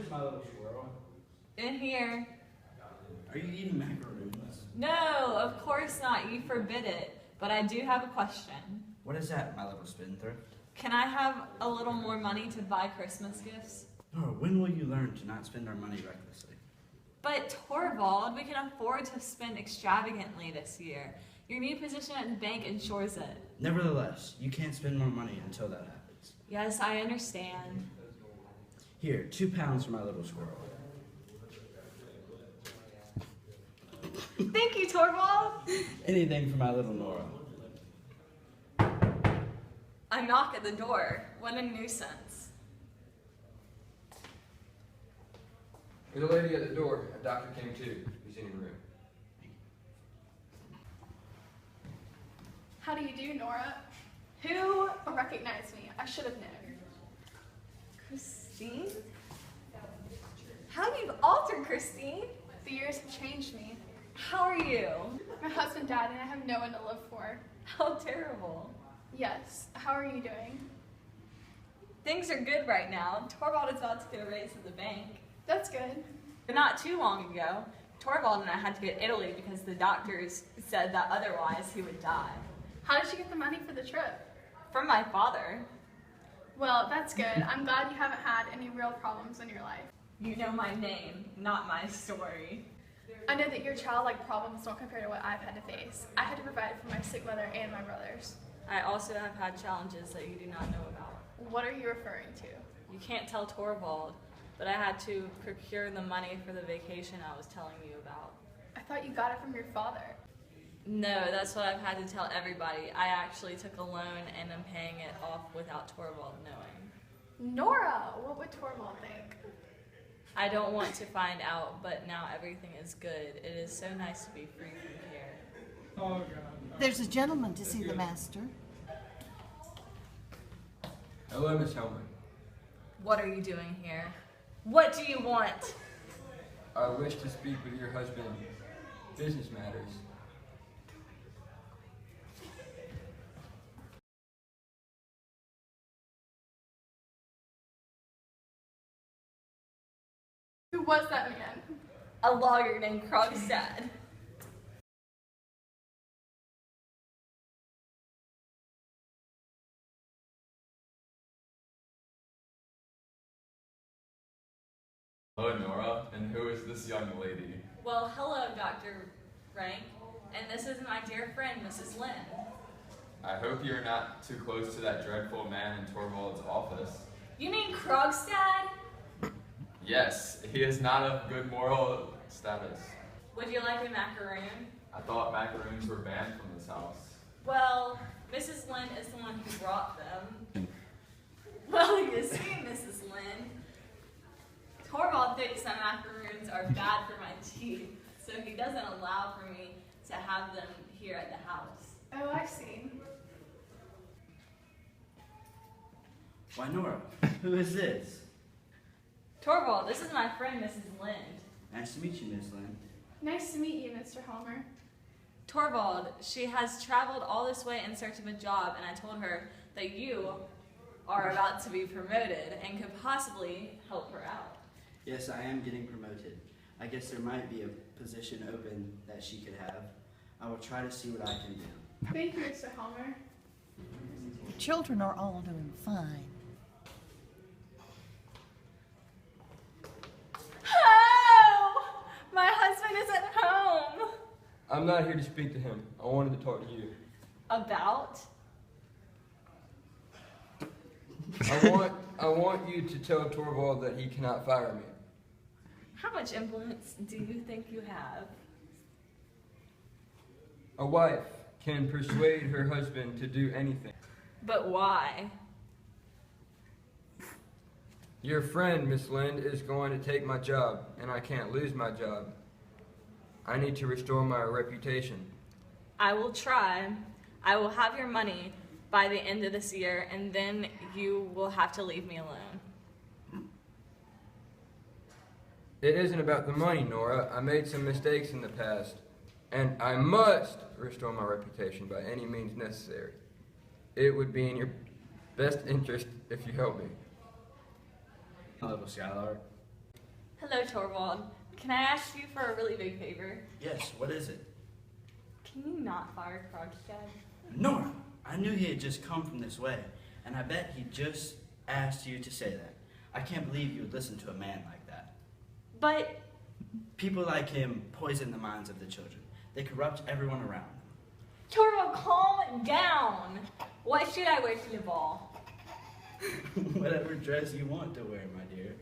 is my little squirrel? In here. Are you eating macaroons? No, of course not. You forbid it. But I do have a question. What is that, my little spendthrift? Can I have a little more money to buy Christmas gifts? Oh, when will you learn to not spend our money recklessly? But Torvald, we can afford to spend extravagantly this year. Your new position at the bank ensures it. Nevertheless, you can't spend more money until that happens. Yes, I understand. Here, 2 pounds for my little squirrel. Thank you, Torvald. Anything for my little Nora. I knock at the door. What a nuisance. There's a lady at the door. A doctor came too. He's in your room. How do you do, Nora? Who recognized me? I should have known. Christine? How you've altered, Christine? The years have changed me. How are you? My husband died and I have no one to live for. How terrible. Yes. How are you doing? Things are good right now. Torvald is about to get a raise at the bank. That's good. But not too long ago, Torvald and I had to go to Italy because the doctors said that otherwise he would die. How did you get the money for the trip? From my father. Well, that's good. I'm glad you haven't had any real problems in your life. You know my name, not my story. I know that your childlike problems don't compare to what I've had to face. I had to provide for my sick mother and my brothers. I also have had challenges that you do not know about. What are you referring to? You can't tell Torvald, but I had to procure the money for the vacation I was telling you about. I thought you got it from your father. No, that's what I've had to tell everybody. I actually took a loan and I'm paying it off without Torvald knowing. Nora! What would Torvald think? I don't want to find out, but now everything is good. It is so nice to be free from here. Oh, God. There's a gentleman to see the master. Hello, Miss Helmer. What are you doing here? What do you want? I wish to speak with your husband. Business matters. Who was that man? A lawyer named Krogstad. Hello, Nora, and who is this young lady? Well, hello, Dr. Rank, and this is my dear friend, Mrs. Lynn. I hope you're not too close to that dreadful man in Torvald's office. You mean Krogstad? Yes, he is not of good moral status. Would you like a macaroon? I thought macaroons were banned from this house. Well, Mrs. Lynn is the one who brought them. Well, you see, Mrs. Lynn, Torvald thinks that macaroons are bad for my teeth, so he doesn't allow for me to have them here at the house. Oh, I see. Why, Nora, who is this? Torvald, this is my friend, Mrs. Lind. Nice to meet you, Miss Lynn. Nice to meet you, Mr. Helmer. Torvald, she has traveled all this way in search of a job, and I told her that you are about to be promoted and could possibly help her out. Yes, I am getting promoted. I guess there might be a position open that she could have. I will try to see what I can do. Thank you, Mr. Helmer. Children are all doing fine. Oh! My husband is at home! I'm not here to speak to him. I wanted to talk to you. About? I want you to tell Torvald that he cannot fire me. How much influence do you think you have? A wife can persuade her husband to do anything. But why? Your friend, Miss Lind, is going to take my job, and I can't lose my job. I need to restore my reputation. I will try. I will have your money by the end of this year, and then you will have to leave me alone. It isn't about the money, Nora. I made some mistakes in the past, and I must restore my reputation by any means necessary. It would be in your best interest if you help me. My little Skylar. Hello, Torvald. Can I ask you for a really big favor? Yes, what is it? Can you not fire Krogstad? Nora! I knew he had just come from this way, and I bet he just asked you to say that. I can't believe you would listen to a man like that. But People like him poison the minds of the children. They corrupt everyone around them. Torvald, calm down. What should I wear to the ball? Whatever dress you want to wear, my dear.